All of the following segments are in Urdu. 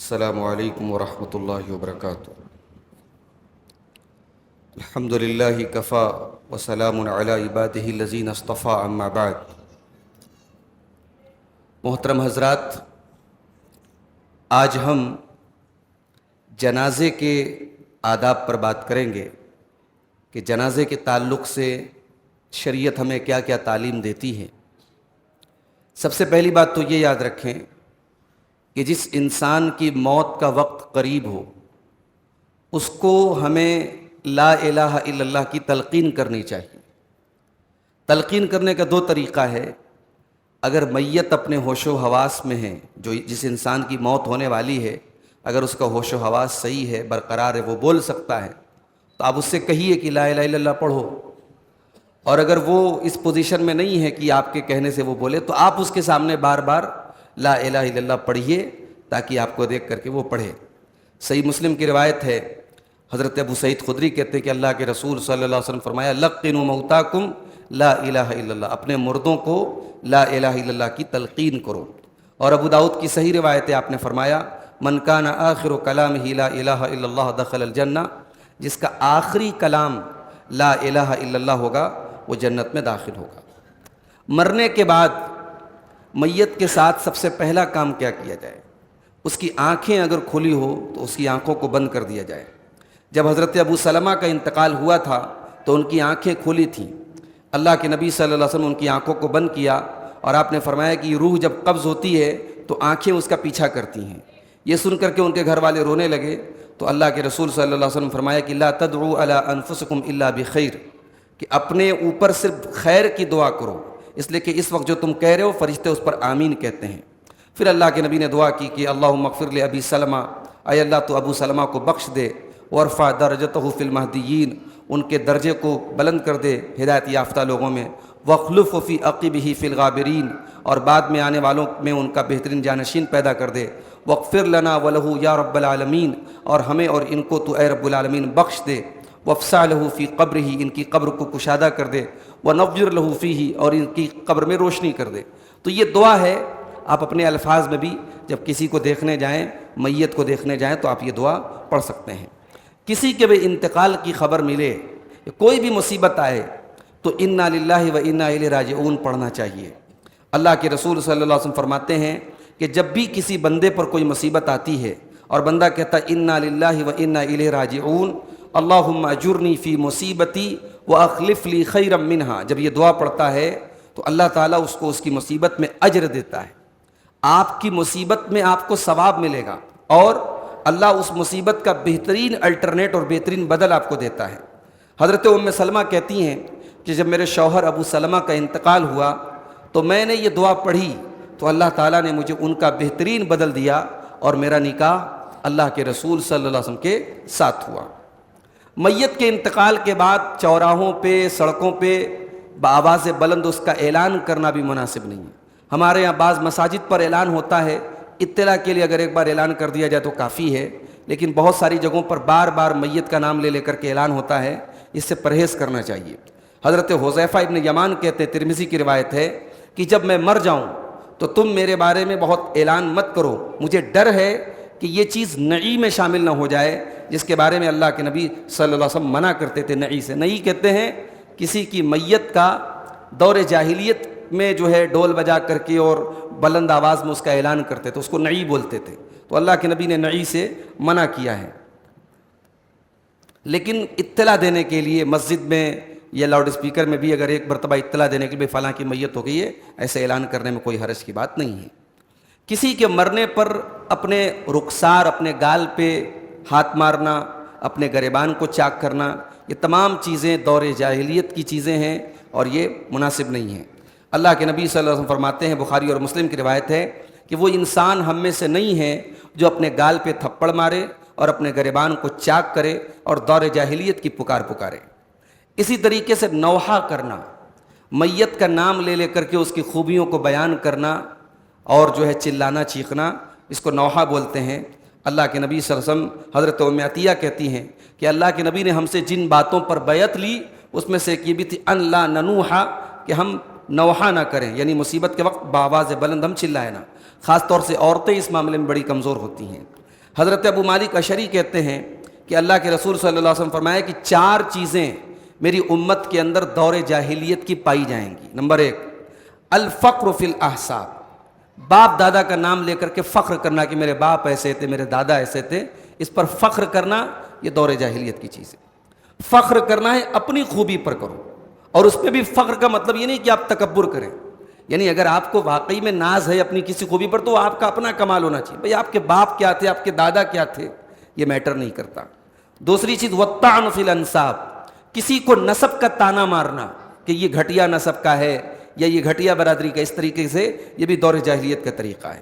السلام علیکم ورحمۃ اللہ وبرکاتہ۔ الحمد للہ کفا وسلام علی عبادہ الذین اصطفیٰ، اما بعد۔ محترم حضرات، آج ہم جنازے کے آداب پر بات کریں گے کہ جنازے کے تعلق سے شریعت ہمیں کیا کیا تعلیم دیتی ہے۔ سب سے پہلی بات تو یہ یاد رکھیں کہ جس انسان کی موت کا وقت قریب ہو اس کو ہمیں لا الہ الا اللہ کی تلقین کرنی چاہیے۔ تلقین کرنے کا دو طریقہ ہے۔ اگر میت اپنے ہوش و حواس میں ہے، جس انسان کی موت ہونے والی ہے، اگر اس کا ہوش و حواس صحیح ہے، برقرار ہے، وہ بول سکتا ہے، تو آپ اس سے کہیے کہ لا الہ الا اللہ پڑھو۔ اور اگر وہ اس پوزیشن میں نہیں ہے کہ آپ کے کہنے سے وہ بولے، تو آپ اس کے سامنے بار بار لا الہ الا اللہ پڑھیے تاکہ آپ کو دیکھ کر کے وہ پڑھے۔ صحیح مسلم کی روایت ہے، حضرت ابو سعید خدری کہتے ہیں کہ اللہ کے رسول صلی اللہ علیہ وسلم فرمایا، لقنوا موتاکم لا الہ الا اللہ، اپنے مردوں کو لا الہ الا اللہ کی تلقین کرو۔ اور ابو داؤد کی صحیح روایت ہے، آپ نے فرمایا، من کان آخر کلامہ لا الہ الا اللہ دخل الجنہ، جس کا آخری کلام لا الہ الا اللہ ہوگا وہ جنت میں داخل ہوگا۔ مرنے کے بعد میت کے ساتھ سب سے پہلا کام کیا کیا جائے؟ اس کی آنکھیں اگر کھلی ہو تو اس کی آنکھوں کو بند کر دیا جائے۔ جب حضرت ابو سلمہ کا انتقال ہوا تھا تو ان کی آنکھیں کھلی تھیں۔ اللہ کے نبی صلی اللہ علیہ وسلم ان کی آنکھوں کو بند کیا اور آپ نے فرمایا کہ روح جب قبض ہوتی ہے تو آنکھیں اس کا پیچھا کرتی ہیں۔ یہ سن کر کے ان کے گھر والے رونے لگے تو اللہ کے رسول صلی اللہ علیہ وسلم فرمایا کہ لا تدعوا علی انفسکم الا بخیر، کہ اپنے اوپر صرف خیر کی دعا کرو، اس لیے کہ اس وقت جو تم کہہ رہے ہو فرشتے اس پر آمین کہتے ہیں۔ پھر اللہ کے نبی نے دعا کی کہ اللہم اغفر لابی سلمہ، اے اللہ تو ابو سلمہ کو بخش دے، وارفع درجتہ فی المہدیین، ان کے درجے کو بلند کر دے ہدایت یافتہ لوگوں میں، واخلف فی عقبہ فی الغابرین، اور بعد میں آنے والوں میں ان کا بہترین جانشین پیدا کر دے، واغفر لنا ولہ یا رب العالمین، اور ہمیں اور ان کو تو اے رب العالمین بخش دے، وافسح لہ فی قبرہ، ان کی قبر کو کشادہ کر دے، ونور لہ فیہ، اور ان کی قبر میں روشنی کر دے۔ تو یہ دعا ہے، آپ اپنے الفاظ میں بھی جب کسی کو دیکھنے جائیں، میت کو دیکھنے جائیں، تو آپ یہ دعا پڑھ سکتے ہیں۔ کسی کے بھی انتقال کی خبر ملے، کوئی بھی مصیبت آئے، تو انا للہ و انا الیہ راجعون پڑھنا چاہیے۔ اللہ کے رسول صلی اللہ علیہ وسلم فرماتے ہیں کہ جب بھی کسی بندے پر کوئی مصیبت آتی ہے اور بندہ کہتا ہے انا للہ و انا الیہ راجعون، اللہم اجرنی فی مصیبتی واخلف لی خیرا منہا، جب یہ دعا پڑھتا ہے تو اللہ تعالیٰ اس کو اس کی مصیبت میں اجر دیتا ہے۔ آپ کی مصیبت میں آپ کو ثواب ملے گا اور اللہ اس مصیبت کا بہترین الٹرنیٹ اور بہترین بدل آپ کو دیتا ہے۔ حضرت ام سلمہ کہتی ہیں کہ جب میرے شوہر ابو سلمہ کا انتقال ہوا تو میں نے یہ دعا پڑھی تو اللہ تعالیٰ نے مجھے ان کا بہترین بدل دیا اور میرا نکاح اللہ کے رسول صلی اللہ علیہ وسلم کے ساتھ ہوا۔ میت کے انتقال کے بعد چوراہوں پہ، سڑکوں پہ بآواز بلند اس کا اعلان کرنا بھی مناسب نہیں ہے۔ ہمارے یہاں بعض مساجد پر اعلان ہوتا ہے، اطلاع کے لیے اگر ایک بار اعلان کر دیا جائے تو کافی ہے، لیکن بہت ساری جگہوں پر بار بار میت کا نام لے لے کر کے اعلان ہوتا ہے، اس سے پرہیز کرنا چاہیے۔ حضرت حذیفہ ابن یمان کہتے ہیں، ترمذی کی روایت ہے کہ جب میں مر جاؤں تو تم میرے بارے میں بہت اعلان مت کرو، مجھے ڈر ہے کہ یہ چیز نعی میں شامل نہ ہو جائے جس کے بارے میں اللہ کے نبی صلی اللہ علیہ وسلم منع کرتے تھے۔ نعی سے، نعی کہتے ہیں کسی کی میت کا دور جاہلیت میں جو ہے ڈول بجا کر کے اور بلند آواز میں اس کا اعلان کرتے تھے، اس کو نعی بولتے تھے، تو اللہ کے نبی نے نعی سے منع کیا ہے۔ لیکن اطلاع دینے کے لیے مسجد میں یا لاؤڈ اسپیکر میں بھی اگر ایک مرتبہ اطلاع دینے کے لیے فلاں کی میت ہو گئی ہے، ایسے اعلان کرنے میں کوئی حرج کی بات نہیں ہے۔ کسی کے مرنے پر اپنے رخسار، اپنے گال پہ ہاتھ مارنا، اپنے گریبان کو چاک کرنا، یہ تمام چیزیں دور جاہلیت کی چیزیں ہیں اور یہ مناسب نہیں ہیں۔ اللہ کے نبی صلی اللہ علیہ وسلم فرماتے ہیں، بخاری اور مسلم کی روایت ہے کہ وہ انسان ہم میں سے نہیں ہے جو اپنے گال پہ تھپڑ مارے اور اپنے گریبان کو چاک کرے اور دور جاہلیت کی پکارے۔ اسی طریقے سے نوحہ کرنا، میت کا نام لے لے کر کے اس کی خوبیوں کو بیان کرنا اور جو ہے چلانا چیخنا، اس کو نوحہ بولتے ہیں۔ اللہ کے نبی صلی اللہ علیہ وسلم، حضرت ام عطیہ کہتی ہیں کہ اللہ کے نبی نے ہم سے جن باتوں پر بیعت لی اس میں سے ایک یہ بھی تھی ان لا ننوحہ، کہ ہم نوحہ نہ کریں، یعنی مصیبت کے وقت بآواز بلند ہم چلائیں نہ۔ خاص طور سے عورتیں اس معاملے میں بڑی کمزور ہوتی ہیں۔ حضرت ابو مالک اشعری کہتے ہیں کہ اللہ کے رسول صلی اللہ علیہ وسلم فرمایا کہ 4 چیزیں میری امت کے اندر دور جاہلیت کی پائی جائیں گی۔ نمبر 1، الفقر فی الاحساب، باپ دادا کا نام لے کر کے فخر کرنا کہ میرے باپ ایسے تھے، میرے دادا ایسے تھے، اس پر فخر کرنا یہ دور جاہلیت کی چیز ہے۔ فخر کرنا ہے اپنی خوبی پر کرو، اور اس پہ بھی فخر کا مطلب یہ نہیں کہ آپ تکبر کریں، یعنی اگر آپ کو واقعی میں ناز ہے اپنی کسی خوبی پر تو آپ کا اپنا کمال ہونا چاہیے، بھئی آپ کے باپ کیا تھے، آپ کے دادا کیا تھے، یہ میٹر نہیں کرتا۔ دوسری چیز والطعن فی الانساب، کسی کو نسب کا تانا مارنا کہ یہ گھٹیا نسب کا ہے یا یہ گھٹیا برادری کا، اس طریقے سے یہ بھی دور جاہلیت کا طریقہ ہے۔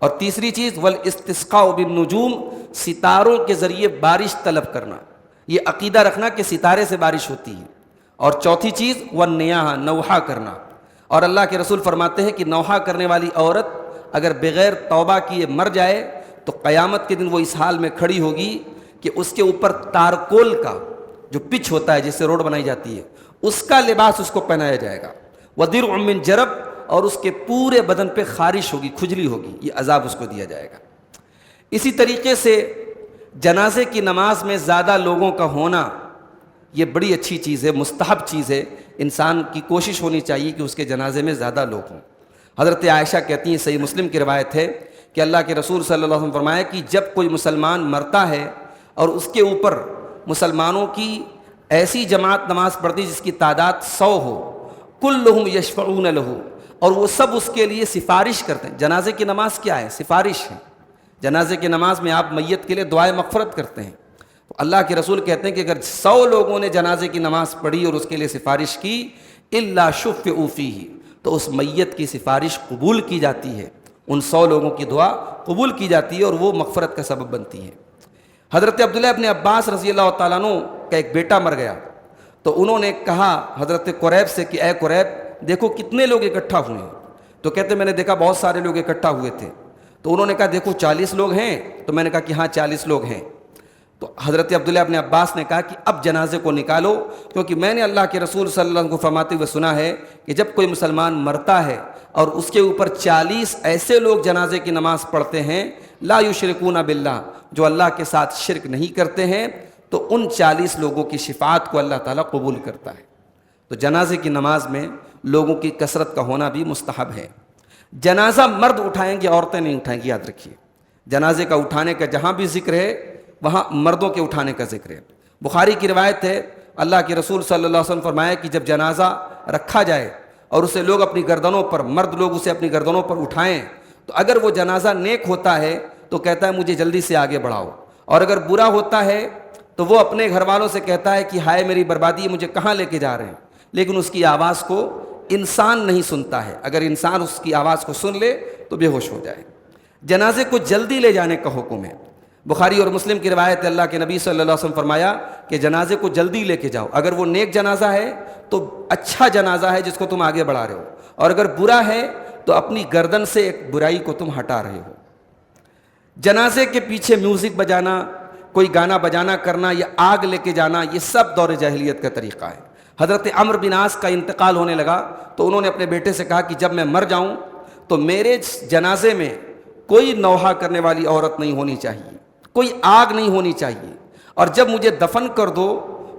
اور تیسری چیز والاستسقاء بالنجوم، ستاروں کے ذریعے بارش طلب کرنا، یہ عقیدہ رکھنا کہ ستارے سے بارش ہوتی ہے۔ اور چوتھی چیز والنیاحہ، نوحہ کرنا، اور اللہ کے رسول فرماتے ہیں کہ نوحہ کرنے والی عورت اگر بغیر توبہ کیے مر جائے تو قیامت کے دن وہ اس حال میں کھڑی ہوگی کہ اس کے اوپر تارکول کا جو پچ ہوتا ہے جس سے روڈ بنائی جاتی ہے اس کا لباس اس کو پہنایا جائے گا، وَدِرْعٌ مِّن جرب، اور اس کے پورے بدن پہ خارش ہوگی، کھجلی ہوگی، یہ عذاب اس کو دیا جائے گا۔ اسی طریقے سے جنازے کی نماز میں زیادہ لوگوں کا ہونا یہ بڑی اچھی چیز ہے، مستحب چیز ہے، انسان کی کوشش ہونی چاہیے کہ اس کے جنازے میں زیادہ لوگ ہوں۔ حضرت عائشہ کہتی ہیں، صحیح مسلم کی روایت ہے کہ اللہ کے رسول صلی اللہ علیہ وسلم فرمایا کہ جب کوئی مسلمان مرتا ہے اور اس کے اوپر مسلمانوں کی ایسی جماعت نماز پڑھتی جس کی تعداد 100 ہو، کلہم یشفعون لہ، اور وہ سب اس کے لیے سفارش کرتے ہیں۔ جنازے کی نماز کیا ہے؟ سفارش ہے۔ جنازے کی نماز میں آپ میت کے لیے دعائے مغفرت کرتے ہیں۔ اللہ کے رسول کہتے ہیں کہ اگر 100 لوگوں نے جنازے کی نماز پڑھی اور اس کے لیے سفارش کی، الا شفعوا فیہ، تو اس میت کی سفارش قبول کی جاتی ہے، ان 100 لوگوں کی دعا قبول کی جاتی ہے اور وہ مغفرت کا سبب بنتی ہے۔ حضرت عبداللہ ابن عباس رضی اللہ تعالیٰ عنہ کا ایک بیٹا مر گیا تو انہوں نے کہا حضرت قریب سے کہ اے قریب دیکھو کتنے لوگ اکٹھا ہوئے ہیں، تو کہتے میں نے دیکھا بہت سارے لوگ اکٹھا ہوئے تھے، تو انہوں نے کہا دیکھو 40 لوگ ہیں، تو میں نے کہا کہ ہاں 40 لوگ ہیں۔ تو حضرت عبداللہ ابن عباس نے کہا کہ اب جنازے کو نکالو، کیونکہ میں نے اللہ کے رسول صلی اللہ علیہ وسلم کو فرماتے ہوئے سنا ہے کہ جب کوئی مسلمان مرتا ہے اور اس کے اوپر 40 ایسے لوگ جنازے کی نماز پڑھتے ہیں لا یشرکون باللہ، جو اللہ کے ساتھ شرک نہیں کرتے ہیں، تو ان 40 لوگوں کی شفاعت کو اللہ تعالیٰ قبول کرتا ہے۔ تو جنازے کی نماز میں لوگوں کی کثرت کا ہونا بھی مستحب ہے۔ جنازہ مرد اٹھائیں گے، عورتیں نہیں اٹھائیں گی، یاد رکھیے۔ جنازے کا اٹھانے کا جہاں بھی ذکر ہے وہاں مردوں کے اٹھانے کا ذکر ہے۔ بخاری کی روایت ہے اللہ کے رسول صلی اللہ علیہ وسلم فرمایا کہ جب جنازہ رکھا جائے اور اسے لوگ اپنی گردنوں پر، مرد لوگ اسے اپنی گردنوں پر اٹھائیں، تو اگر وہ جنازہ نیک ہوتا ہے تو کہتا ہے مجھے جلدی سے آگے بڑھاؤ، اور اگر برا ہوتا ہے تو وہ اپنے گھر والوں سے کہتا ہے کہ ہائے میری بربادی، مجھے کہاں لے کے جا رہے ہیں، لیکن اس کی آواز کو انسان نہیں سنتا ہے، اگر انسان اس کی آواز کو سن لے تو بے ہوش ہو جائے۔ جنازے کو جلدی لے جانے کا حکم ہے۔ بخاری اور مسلم کی روایت اللہ کے نبی صلی اللہ علیہ وسلم فرمایا کہ جنازے کو جلدی لے کے جاؤ، اگر وہ نیک جنازہ ہے تو اچھا جنازہ ہے جس کو تم آگے بڑھا رہے ہو، اور اگر برا ہے تو اپنی گردن سے ایک برائی کو تم ہٹا رہے ہو۔ جنازے کے پیچھے میوزک بجانا، کوئی گانا بجانا کرنا یا آگ لے کے جانا، یہ سب دور جاہلیت کا طریقہ ہے۔ حضرت عمرو بن عاص کا انتقال ہونے لگا تو انہوں نے اپنے بیٹے سے کہا کہ جب میں مر جاؤں تو میرے جنازے میں کوئی نوحہ کرنے والی عورت نہیں ہونی چاہیے، کوئی آگ نہیں ہونی چاہیے، اور جب مجھے دفن کر دو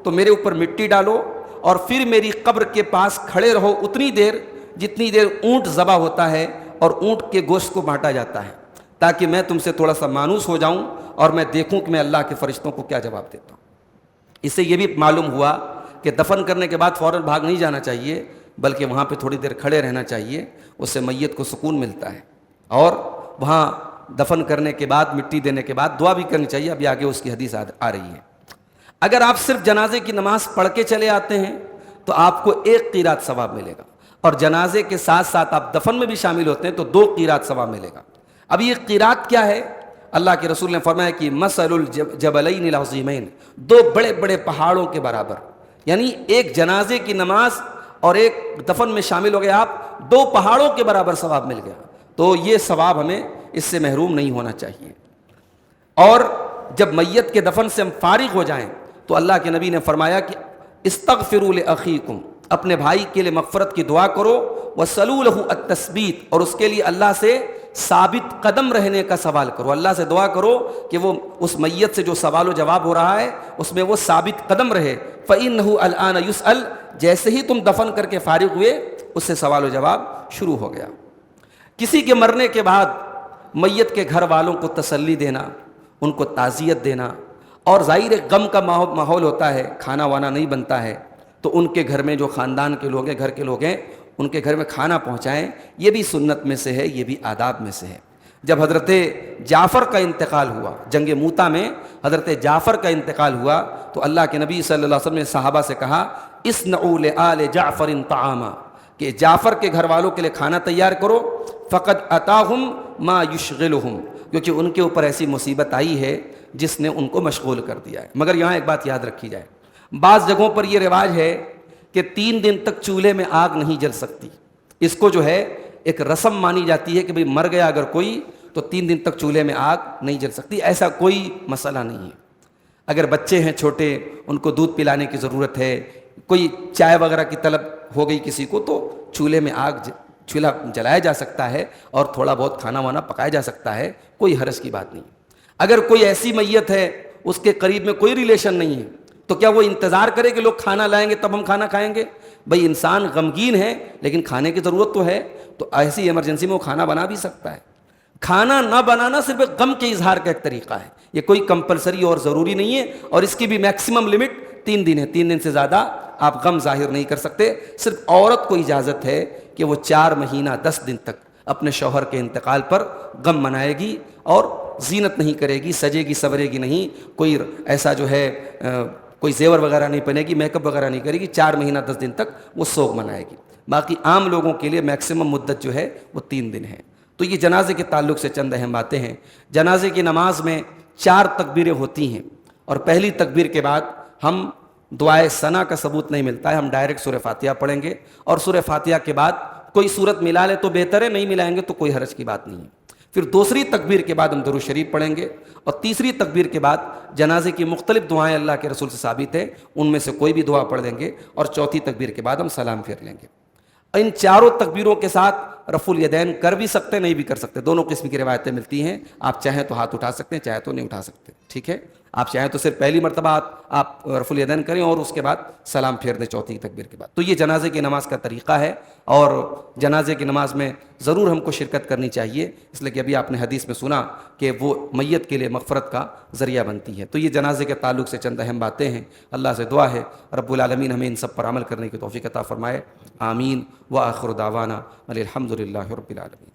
تو میرے اوپر مٹی ڈالو اور پھر میری قبر کے پاس کھڑے رہو اتنی دیر جتنی دیر اونٹ ذبح ہوتا ہے اور اونٹ کے گوشت کو بانٹا جاتا ہے، تاکہ میں تم سے تھوڑا سا مانوس ہو جاؤں اور میں دیکھوں کہ میں اللہ کے فرشتوں کو کیا جواب دیتا ہوں۔ اس سے یہ بھی معلوم ہوا کہ دفن کرنے کے بعد فوراً بھاگ نہیں جانا چاہیے، بلکہ وہاں پہ تھوڑی دیر کھڑے رہنا چاہیے، اس سے میت کو سکون ملتا ہے، اور وہاں دفن کرنے کے بعد مٹی دینے کے بعد دعا بھی کرنی چاہیے، ابھی آگے اس کی حدیث آ رہی ہے۔ اگر آپ صرف جنازے کی نماز پڑھ کے چلے آتے ہیں تو آپ کو 1 قیرات ثواب ملے گا، اور جنازے کے ساتھ ساتھ آپ دفن میں بھی شامل ہوتے ہیں تو 2 قیرات ثواب ملے گا۔ اب یہ قیرات کیا ہے؟ اللہ کے رسول نے فرمایا کہ مثل الجبلین العظیمین، 2 بڑے بڑے پہاڑوں کے برابر، یعنی ایک جنازے کی نماز اور ایک دفن میں شامل ہو گئے آپ، 2 پہاڑوں کے برابر ثواب مل گیا۔ تو یہ ثواب ہمیں اس سے محروم نہیں ہونا چاہیے۔ اور جب میت کے دفن سے ہم فارغ ہو جائیں تو اللہ کے نبی نے فرمایا کہ استغفروا لاخیکم، اپنے بھائی کے لیے مغفرت کی دعا کرو، وصلوا لہ التثبیت، اور اس کے لیے اللہ سے ثابت قدم رہنے کا سوال کرو، اللہ سے دعا کرو کہ وہ اس میت سے جو سوال و جواب ہو رہا ہے اس میں وہ ثابت قدم رہے۔ فَإِنَّهُ الْآنَ يُسْأَلُ، جیسے ہی تم دفن کر کے فارغ ہوئے اس سے سوال و جواب شروع ہو گیا۔ کسی کے مرنے کے بعد میت کے گھر والوں کو تسلی دینا، ان کو تعزیت دینا، اور ظاہر غم کا ماحول ہوتا ہے، کھانا وانا نہیں بنتا ہے، تو ان کے گھر میں جو خاندان کے لوگ ہیں، گھر کے لوگ ہیں، ان کے گھر میں کھانا پہنچائیں، یہ بھی سنت میں سے ہے، یہ بھی آداب میں سے ہے۔ جب حضرت جعفر کا انتقال ہوا، جنگ موتا میں حضرت جعفر کا انتقال ہوا، تو اللہ کے نبی صلی اللہ علیہ وسلم نے صحابہ سے کہا اصنعوا لآل جعفر طعاما، کہ جعفر کے گھر والوں کے لیے کھانا تیار کرو، فقد اتاہم ما یشغلہم، کیونکہ ان کے اوپر ایسی مصیبت آئی ہے جس نے ان کو مشغول کر دیا ہے۔ مگر یہاں ایک بات یاد رکھی جائے، بعض جگہوں پر یہ رواج ہے کہ 3 دن تک چولہے میں آگ نہیں جل سکتی، اس کو جو ہے ایک رسم مانی جاتی ہے کہ بھئی مر گیا اگر کوئی تو 3 دن تک چولہے میں آگ نہیں جل سکتی، ایسا کوئی مسئلہ نہیں ہے۔ اگر بچے ہیں چھوٹے، ان کو دودھ پلانے کی ضرورت ہے، کوئی چائے وغیرہ کی طلب ہو گئی کسی کو، تو چولہے میں چولہا جلایا جا سکتا ہے اور تھوڑا بہت کھانا وانا پکایا جا سکتا ہے، کوئی حرج کی بات نہیں۔ اگر کوئی ایسی میت ہے اس کے قریب میں کوئی ریلیشن نہیں ہے، تو کیا وہ انتظار کرے کہ لوگ کھانا لائیں گے تب ہم کھانا کھائیں گے؟ بھئی انسان غمگین ہے لیکن کھانے کی ضرورت تو ہے، تو ایسی ایمرجنسی میں وہ کھانا بنا بھی سکتا ہے۔ کھانا نہ بنانا صرف ایک غم کے اظہار کا ایک طریقہ ہے، یہ کوئی کمپلسری اور ضروری نہیں ہے، اور اس کی بھی میکسیمم لمٹ 3 دن ہے، 3 دن سے زیادہ آپ غم ظاہر نہیں کر سکتے۔ صرف عورت کو اجازت ہے کہ وہ 4 مہینہ 10 دن تک اپنے شوہر کے انتقال پر غم منائے گی، اور زینت نہیں کرے گی، سجے گی سورے گی نہیں، کوئی ایسا جو ہے کوئی زیور وغیرہ نہیں پہنے گی، میک اپ وغیرہ نہیں کرے گی، 4 مہینہ 10 دن تک وہ سوگ منائے گی۔ باقی عام لوگوں کے لیے میکسیمم مدت جو ہے وہ 3 دن ہے۔ تو یہ جنازے کے تعلق سے چند اہم باتیں ہیں۔ جنازے کی نماز میں 4 تکبیریں ہوتی ہیں، اور پہلی تکبیر کے بعد ہم دعائے ثنا کا ثبوت نہیں ملتا ہے، ہم ڈائریکٹ سورہ فاتحہ پڑھیں گے، اور سورہ فاتحہ کے بعد کوئی سورت ملا لے تو بہتر ہے، نہیں ملائیں گے تو کوئی حرج کی بات نہیں ہے۔ پھر دوسری تکبیر کے بعد ہم درود شریف پڑھیں گے، اور تیسری تکبیر کے بعد جنازے کی مختلف دعائیں اللہ کے رسول سے ثابت ہیں، ان میں سے کوئی بھی دعا پڑھ لیں گے، اور چوتھی تکبیر کے بعد ہم سلام پھیر لیں گے۔ ان 4 تکبیروں کے ساتھ رفع الیدین کر بھی سکتے، نہیں بھی کر سکتے، دونوں قسم کی روایتیں ملتی ہیں۔ آپ چاہیں تو ہاتھ اٹھا سکتے ہیں، چاہے تو نہیں اٹھا سکتے، ٹھیک ہے۔ آپ چاہیں تو صرف پہلی مرتبہ آپ رفع الیدین کریں اور اس کے بعد سلام پھیر دیں چوتھی تکبیر کے بعد۔ تو یہ جنازے کی نماز کا طریقہ ہے، اور جنازے کی نماز میں ضرور ہم کو شرکت کرنی چاہیے، اس لیے کہ ابھی آپ نے حدیث میں سنا کہ وہ میت کے لیے مغفرت کا ذریعہ بنتی ہے۔ تو یہ جنازے کے تعلق سے چند اہم باتیں ہیں۔ اللہ سے دعا ہے رب العالمین ہمیں ان سب پر عمل کرنے کی توفیق عطا فرمائے، آمین۔ وآخر دعوانا الحمد للہ رب العالمین۔